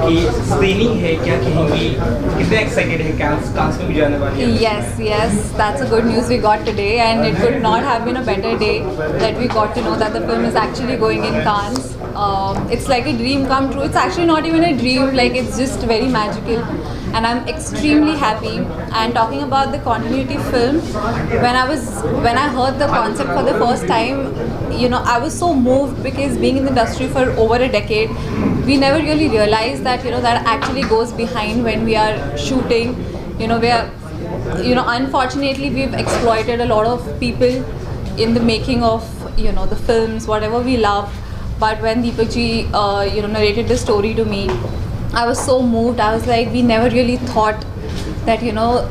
की स्क्रीनिंग है, क्या कहेंगी, कितने एक्साइटेड है, कांस में भी जाने वाली है? Yes, that's a good news we got today, and it could not have been a better day that we got to know that the film is actually going in Cannes. It's like a dream come true. It's actually not even a dream, like it's just very magical, and I'm extremely happy. And talking about the continuity film, when I heard the concept for the first time, you know, I was so moved because being in the industry for over a decade, we never really realized that, you know, that actually goes behind when we are shooting. You know, unfortunately we've exploited a lot of people in the making of, you know, the films, whatever we love. But when Deepak ji, narrated the story to me, I was so moved. I was like, we never really thought that, you know,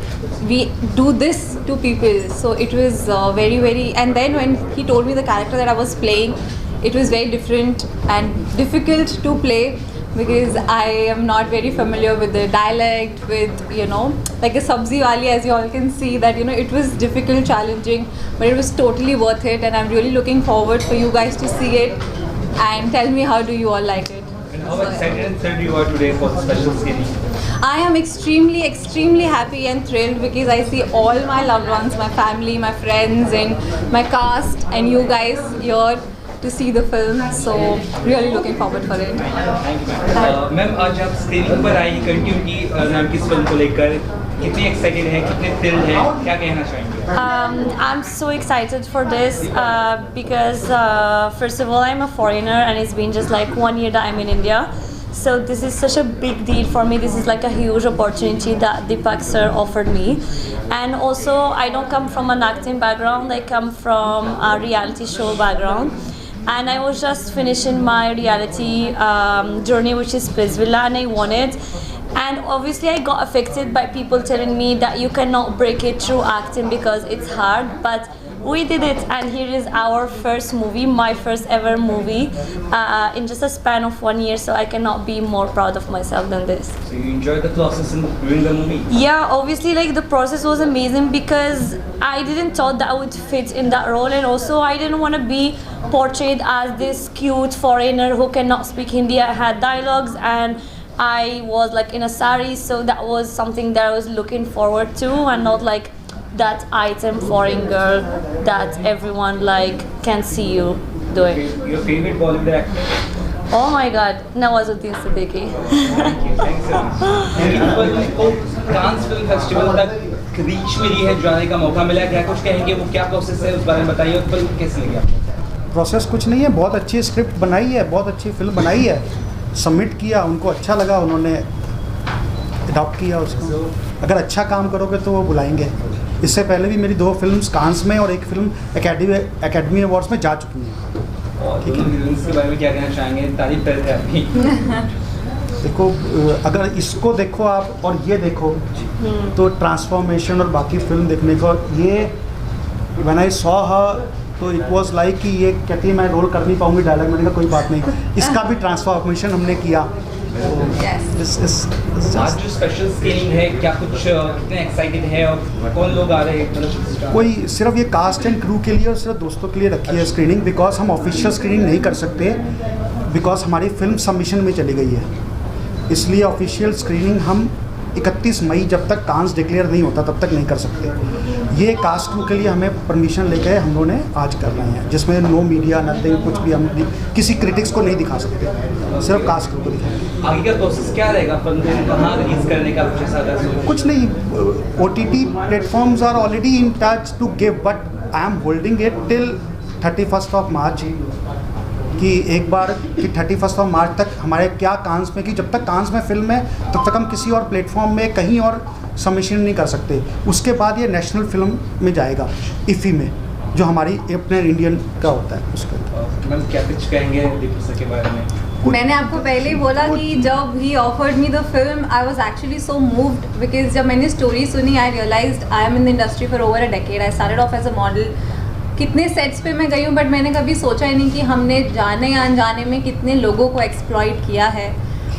we do this to people. So it was very, very, and then when he told me the character that I was playing, it was very different and difficult to play because I am not very familiar with the dialect, with, you know, like a sabzi wali, as you all can see, that, you know, it was difficult, challenging, but it was totally worth it, and I'm really looking forward for you guys to see it and tell me how do you all like it. And how excited and thrilled you are today for the special screening? I am extremely, extremely happy and thrilled because I see all my loved ones, my family, my friends, and my cast, and you guys here to see the film. So really looking forward for it. Thank you ma'am. आज आप screening पर आई continuity नाम की इस film को लेकर, कितनी excited है, कितने थ्रिल्ड है, क्या कहना चाहेंगे? I'm so excited for this because first of all, I'm a foreigner and it's been just like 1 year that I'm in India. So this is such a big deal for me. This is like a huge opportunity that Deepak sir offered me. And also, I don't come from an acting background. I come from a reality show background. And I was just finishing my reality journey, which is Prizvilla, and I won it. And obviously I got affected by people telling me that you cannot break it through acting because it's hard, but we did it, and here is our first movie, my first ever movie, in just a span of 1 year, so I cannot be more proud of myself than this. So you enjoyed the process in doing the movie? Yeah, obviously, like, the process was amazing because I didn't thought that I would fit in that role, and also I didn't want to be portrayed as this cute foreigner who cannot speak Hindi. I had dialogues and I was like in a sari, so that was something that I was looking forward to, and not like that item foreign girl that everyone like can see you doing. Your favorite Bollywood actor? Oh my God, Nawazuddin Siddiqui. Thank you so much। तो Cannes film festival तक reach मिली है, जाने का मौका मिला, क्या कुछ कहेंगे, वो क्या प्रोसेस है, उस बारे में बताइए। फिल्म कैसी लगी आपको? प्रोसेस कुछ नहीं है, बहुत अच्छी स्क्रिप्ट बनाई है, बहुत अच्छी फिल्म बनाई है, सबमिट किया, उनको अच्छा लगा, उन्होंने अडॉप्ट किया उसको। अगर अच्छा काम करोगे तो वो बुलाएंगे। इससे पहले भी मेरी 2 फिल्म्स कांस में और एक फिल्म एकेडमी अवार्ड्स में जा चुकी हैं। ठीक है, इसके बारे में क्या कहना चाहेंगे? तारीफ कर रहे थे आपकी। देखो, अगर इसको देखो आप और ये देखो तो ट्रांसफॉर्मेशन और बाकी फिल्म देखने को, ये व्हेन आई सॉ हर तो इट वाज लाइक कि ये कहती है मैं रोल कर नहीं पाऊंगी डायलॉग, मैंने कहा कोई बात नहीं, इसका भी ट्रांसफॉर्मेशन हमने किया। आज जो स्पेशल स्क्रीनिंग है, क्या कुछ कितने एक्साइटेड है और कौन लोग आ रहे हैं? कोई सिर्फ ये कास्ट एंड क्रू के लिए और सिर्फ दोस्तों के लिए रखी है स्क्रीनिंग, बिकॉज हम ऑफिशियल स्क्रीनिंग नहीं कर सकते, बिकॉज हमारी फिल्म सबमिशन में चली गई है, इसलिए ऑफिशियल स्क्रीनिंग हम 31 मई जब तक कांस डिक्लेयर नहीं होता तब तक नहीं कर सकते। ये कास्ट क्रू के लिए हमें परमिशन लेके हम लोगों ने आज कर रहे हैं, जिसमें नो मीडिया नथिंग, कुछ भी हम किसी क्रिटिक्स को नहीं दिखा सकते, सिर्फ कास्ट क्रू को दिखाएंगे। आगे का प्रोसेस क्या रहेगा, फिल्म कहाँ रिलीज करने का कुछ ऐसा? कुछ नहीं, OTT platforms are already in touch to give, but I am holding it till 31st of March, कि एक बार कि 31st ऑफ मार्च तक हमारे क्या कांस में, कि जब तक कांस में फिल्म है तब तक हम किसी और प्लेटफॉर्म में कहीं और सबमिशन नहीं कर सकते। उसके बाद ये नेशनल फिल्म में जाएगा, इफ़ी में, जो हमारी अपने इंडियन का होता है उसका। मैम क्या कुछ कहेंगे दीपक सर के बारे में? मैंने आपको पहले ही बोला कि जब he offered me the film, I was actually so moved because जब मैंने स्टोरी सुनी, I realised I am in the industry for over a decade. I started off as a model, कितने सेट्स पे मैं गई हूँ, बट मैंने कभी सोचा ही नहीं कि हमने जाने या अनजाने में कितने लोगों को एक्सप्लॉइट किया है।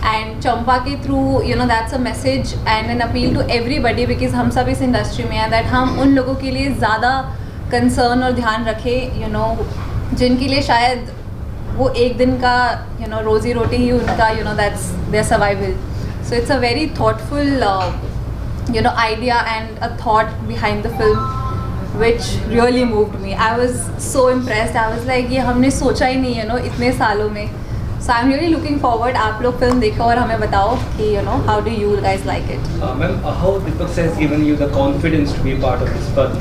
एंड चंपा के through, you know, that's a message and an appeal to everybody, because हम सब इस इंडस्ट्री में हैं, दैट हम उन लोगों के लिए ज़्यादा कंसर्न और ध्यान रखें, यू नो, जिनके लिए शायद वो एक दिन का रोजी रोटी ही उनका that's their survival. So it's a very thoughtful idea and a thought behind the film which really moved me. I was so impressed. I was like ये हमने सोचा ही नहीं है इतने सालों में. So I'm really looking forward. आप लोग फिल्म देखो और हमें बताओ कि how do you guys like it? Ma'am, how Deepak sir has given you the confidence to be a part of this film?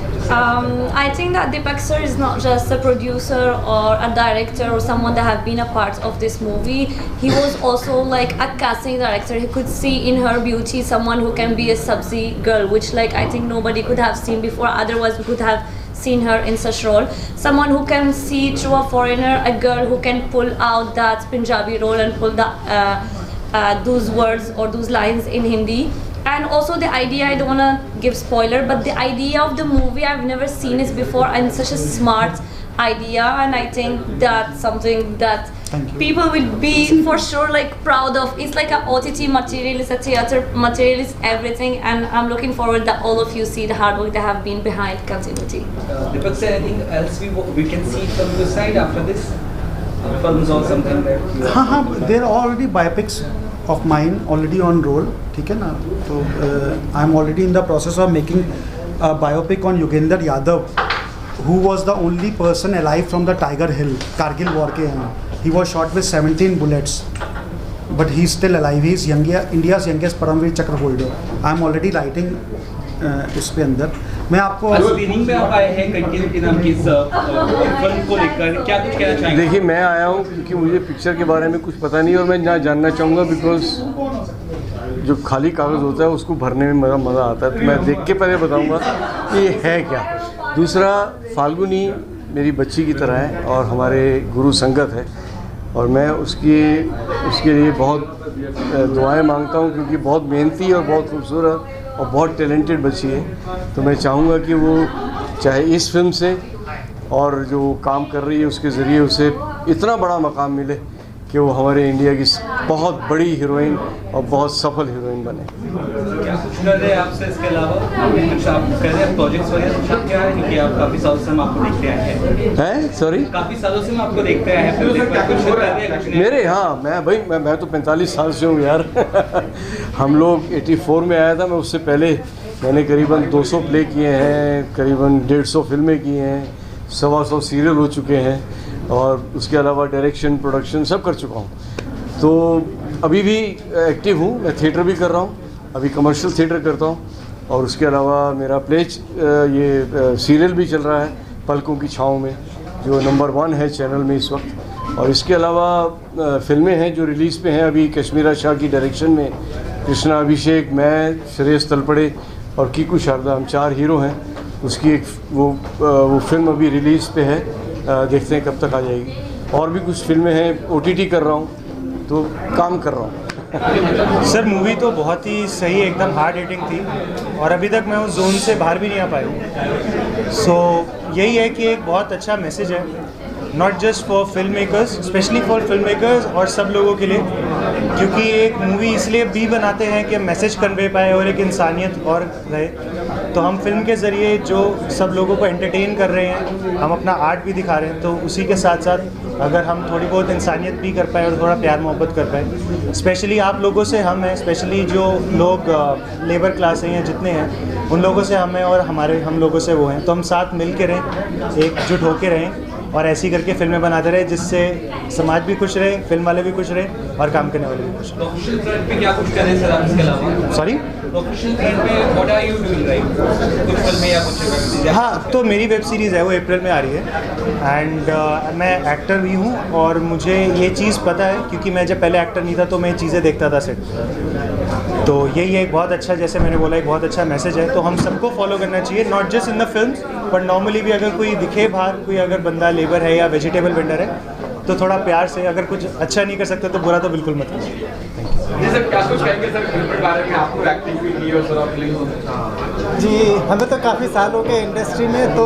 I think that Deepak sir is not just a producer or a director or someone that have been a part of this movie. He was also like a casting director. He could see in her beauty someone who can be a subsea girl, which like I think nobody could have seen before. Otherwise, we could have seen her in such role. Someone who can see through a foreigner, a girl who can pull out that Punjabi role and pull those words or those lines in Hindi. And also the idea, I don't want to give spoiler, but the idea of the movie, I've never seen it before, and such a smart idea, and I think that's something that people will be for sure like proud of. It's like a OTT material, it's a theater material, it's everything, and I'm looking forward that all of you see the hard work that have been behind Continuity. Deepak sir, anything else we can see from your side after this? Films or something that you हाँ, there are already biopics of mine already on roll, ठीक है ना. तो I'm already in the process of making a biopic on Yogendra Yadav, who was the only person alive from the Tiger Hill, Kargil war के हैं. He was shot with 17 bullets, but he's still alive. He's India's youngest Paramveer Chakra holder. I'm already writing इस पे अंदर. मैं आपको screening पे आप आए हैं कंटिन्यूटी नाम की इस फिल्म को लेकर क्या कुछ कहना चाहेंगे? देखिए, मैं आया हूँ क्योंकि मुझे पिक्चर के बारे में कुछ पता नहीं और मैं यहाँ जानना चाहूँगा, बिकॉज जो खाली कागज़ होता है उसको भरने में मज़ा आता है. तो मैं देख के पहले बताऊँगा कि ये है क्या. दूसरा, फाल्गुनी मेरी बच्ची की तरह है और हमारे गुरु संगत है और मैं उसके लिए बहुत दुआएं मांगता हूँ, क्योंकि बहुत मेहनती और बहुत खूबसूरत और बहुत टैलेंटेड बच्ची है. तो मैं चाहूँगा कि वो चाहे इस फिल्म से और जो काम कर रही है उसके ज़रिए उसे इतना बड़ा मकाम मिले कि वो हमारे इंडिया की बहुत बड़ी हीरोइन और बहुत सफल हीरोइन बने. क्या कुछ कर रहे हैं आपसे इसके अलावा? कुछ आप कर रहे हैं प्रोजेक्ट्स वगैरह कुछ क्या है कि आप काफ़ी सालों से हम आपको देखते आए हैं? सॉरी, काफ़ी सालों से हम आपको देखते आए हैं. कुछ कर रहे हैं कुछ मेरे? हाँ, मैं तो 45 साल से हूँ यार. हम लोग 84 में आया था. मैं उससे पहले मैंने करीबन 200 प्ले किए हैं, करीबन 150 फिल्में की हैं, 125 सीरियल हो चुके हैं और उसके अलावा डायरेक्शन, प्रोडक्शन सब कर चुका हूँ. तो अभी भी एक्टिव हूँ. मैं थिएटर भी कर रहा हूँ, अभी कमर्शियल थिएटर करता हूँ और उसके अलावा मेरा ये सीरियल भी चल रहा है पलकों की छाँव में, जो नंबर 1 है चैनल में इस वक्त. और इसके अलावा फिल्में हैं जो रिलीज़ पे हैं अभी. कश्मीरा शाह की डायरेक्शन में कृष्णा अभिषेक, मैं, श्रेयस तलपड़े और कीकू शारदा, हम 4 हीरो हैं. उसकी एक वो फिल्म अभी रिलीज़ पे है. देखते हैं कब तक आ जाएगी. और भी कुछ फिल्में हैं, OTT कर रहा हूँ, तो काम कर रहा हूँ. सर, मूवी तो बहुत ही सही, एकदम हार्ड हिटिंग थी और अभी तक मैं उस जोन से बाहर भी नहीं आ पाया हूँ. सो यही है कि एक बहुत अच्छा मैसेज है, not just for film makers, specially for film makers और सब लोगों के लिए, क्योंकि एक मूवी इसलिए भी बनाते हैं कि मैसेज कन्वे पाए और एक इंसानियत और रहे. तो हम फिल्म के ज़रिए जो सब लोगों को एंटरटेन कर रहे हैं, हम अपना आर्ट भी दिखा रहे हैं, तो उसी के साथ साथ अगर हम थोड़ी बहुत इंसानियत भी कर पाए और थोड़ा प्यार मोहब्बत कर पाए, स्पेशली आप लोगों से हम हैं, स्पेशली जो लोग लेबर क्लास हैं या जितने हैं, उन लोगों से हम हैं और हम लोगों से वो हैं, तो हम साथ मिल के रहें, एकजुट होके रहें और ऐसे ही करके फिल्में बनाते रहे, जिससे समाज भी खुश रहे, फिल्म वाले भी खुश रहे और काम करने वाले भी खुश रहे. प्रोफेशनल फ्रंट पे क्या कुछ करें सर आप इसके अलावा? सॉरी, प्रोफेशनल फ्रंट पे what are you doing right? कुछ फिल्में या कुछ? हाँ, तो मेरी वेब सीरीज़ है वो अप्रैल में आ रही है एंड मैं एक्टर भी हूँ और मुझे ये चीज़ पता है, क्योंकि मैं जब पहले एक्टर नहीं था तो मैं चीज़ें देखता था सेट. तो यही एक बहुत अच्छा, जैसे मैंने बोला, एक बहुत अच्छा मैसेज है. तो हम सबको फॉलो करना चाहिए, not just in the films but normally भी. अगर कोई दिखे बाहर, कोई अगर बंदा लेबर है या वेजिटेबल वेंडर है, तो थोड़ा प्यार से, अगर कुछ अच्छा नहीं कर सकते तो बुरा तो बिल्कुल मत कीजिए. सर, क्या कुछ कहेंगे सर फिल्म के बारे में? आपको एक्टिंग भी की और सर फिल्म जी, हमें तो काफ़ी साल हो गए इंडस्ट्री में, तो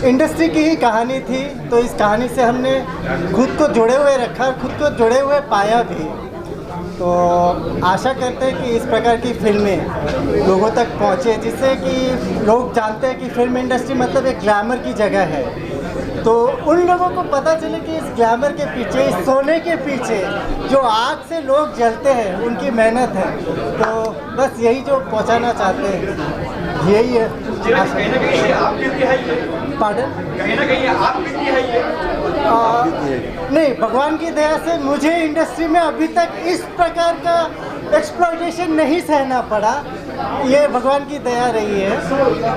इंडस्ट्री की ही कहानी थी, तो इस कहानी से हमने खुद को जुड़े हुए रखा, खुद को जुड़े हुए पाया भी. तो आशा करते हैं कि इस प्रकार की फिल्में लोगों तक पहुंचे, जिससे कि लोग जानते हैं कि फिल्म इंडस्ट्री मतलब एक ग्लैमर की जगह है. तो उन लोगों को पता चले कि इस ग्लैमर के पीछे, इस सोने के पीछे जो आग से लोग जलते हैं, उनकी मेहनत है। तो बस यही जो पहुंचाना चाहते हैं, यही है। कहीं ना कहीं आपकी भी है ये, पार्डन? कहीं ना कहीं आपकी भी है ये। नहीं, भगवान की दया से मुझे इंडस्ट्री में अभी तक इस प्रकार का एक्सप्लॉयटेशन नहीं सहना पड़ा। ये भगवान की दया रही है।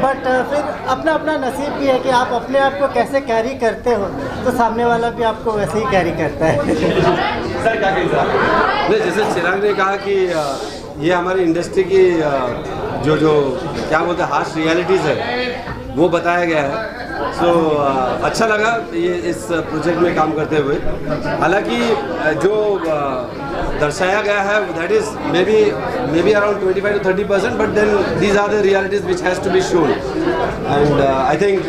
बट फिर अपना अपना नसीब भी है कि आप अपने आप को कैसे कैरी करते हो, तो सामने वाला भी आपको वैसे ही कैरी करता है। सर क्या कहेंगे आप? नहीं, जैसे चिराग ने कहा कि ये हमारी इंडस्ट्री की जो क्या बोलते हैं हार्श रियलिटीज़ है वो बताया गया है। सो अच्छा लगा ये इस प्रोजेक्ट में काम करते हुए। हालांकि जो दर्शाया गया है that is may be around 25 to 30%, but then these are the realities which has to be shown and I think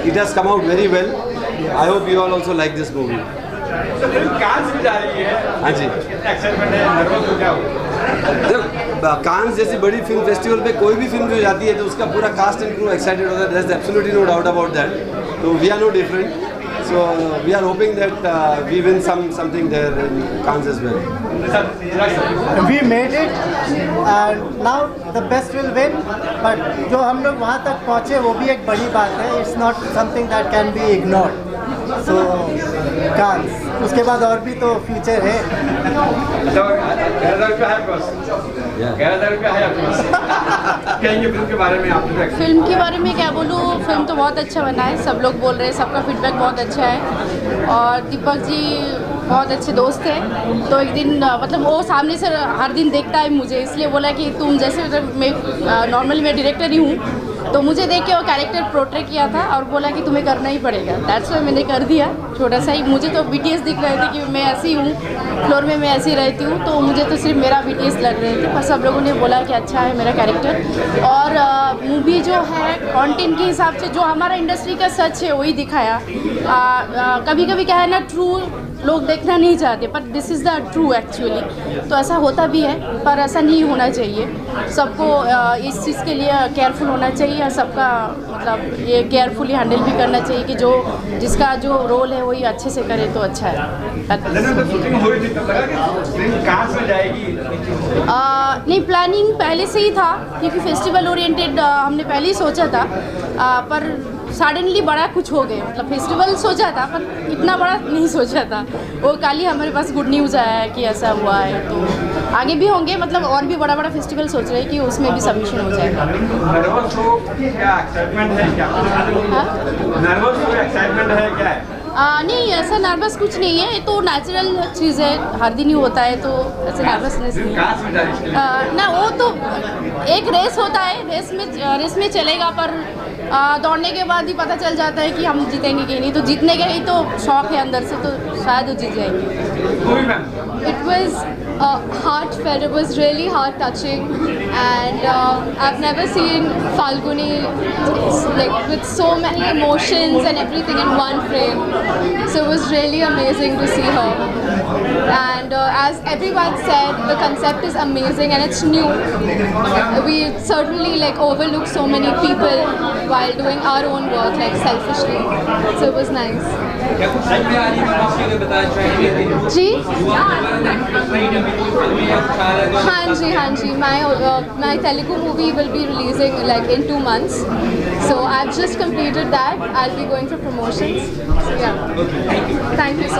it has come out very well. I hope you all also like this movie. Cannes भी जा रही है। हाँ जी, excitement है, nervous हो क्या हो? जब कांस जैसी बड़ी फिल्म फेस्टिवल पे कोई भी फिल्म जो जाती है तो उसका पूरा कास्ट एंड क्रू एक्साइटेड होता है। There is absolutely no doubt about that. तो we are no different. So we are hoping that we win something there in Cannes as well. We made it and now the best will win. But जो हम लोग वहाँ तक पहुँचे वो भी एक बड़ी बात है। It's not something that can be ignored. So Cannes, उसके बाद और भी तो फ्यूचर है। 11,000 रुपया है आपके पास? 11,000 रुपया है आपके पास? कहेंगे फिल्म के बारे में? आपने फिल्म के बारे में क्या बोलूँ, फिल्म तो बहुत अच्छा बना है, सब लोग बोल रहे हैं, सबका फीडबैक बहुत अच्छा है। और दीपक जी बहुत अच्छे दोस्त हैं। तो एक दिन मतलब वो सामने से हर दिन देखता है मुझे, इसलिए बोला कि तुम जैसे मैं नॉर्मली मैं डायरेक्टर ही हूँ, तो मुझे देख के वो कैरेक्टर पोर्ट्रे किया था और बोला कि तुम्हें करना ही पड़ेगा। दैट्स व्हाई मैंने कर दिया। छोटा सा ही, मुझे तो BTS दिख रहे थे कि मैं ऐसी हूँ, फ्लोर में मैं ऐसी रहती हूँ, तो मुझे तो सिर्फ मेरा BTS लग रहे थे। पर सब लोगों ने बोला कि अच्छा है मेरा कैरेक्टर। और मूवी जो है कंटेंट के हिसाब से जो हमारा इंडस्ट्री का सच है वही दिखाया। कभी कभी क्या है ना, ट्रू लोग देखना नहीं चाहते, पर this is the true actually. तो ऐसा होता भी है, पर ऐसा नहीं होना चाहिए। सबको इस चीज़ के लिए केयरफुल होना चाहिए और सबका मतलब ये केयरफुली हैंडल भी करना चाहिए कि जो जिसका जो रोल है वही अच्छे से करे तो अच्छा है। नहीं, प्लानिंग पहले से ही था क्योंकि फेस्टिवल ओरिएंटेड हमने पहले ही सोचा था, पर सडनली बड़ा कुछ हो गया। मतलब फेस्टिवल सोचा था पर इतना बड़ा नहीं सोचा था। वो कल ही हमारे पास गुड न्यूज़ आया है कि ऐसा हुआ है। तो आगे भी होंगे, मतलब और भी बड़ा बड़ा फेस्टिवल सोच रहे हैं कि उसमें भी सबमिशन हो जाएगा। नर्वस हो क्या? एक्साइटमेंट है क्या? नर्वस हो, एक्साइटमेंट है क्या? नहीं, ऐसा नर्वस कुछ नहीं है, ये तो नेचुरल चीज़ है, हर दिन ही होता है, तो ऐसे नर्वसनेस नहीं है। ना, वो तो एक रेस होता है, रेस में चलेगा, पर दौड़ने के बाद ही पता चल जाता है कि हम जीतेंगे कि नहीं। तो जीतने का ही तो शौक है अंदर से, तो शायद वो जीत जाएंगे। It was heartfelt. It was really heart touching, and I've never seen Falguni like with so many emotions and everything in one frame. So it was really amazing to see her. And as everyone said, the concept is amazing and it's new. We certainly like overlook so many people while doing our own work, like selfishly. So it was nice. जी हाँ जी my Telugu movie will be releasing like in 2 months, so I've just completed that. I'll be going for promotions. So, yeah, thank you so much.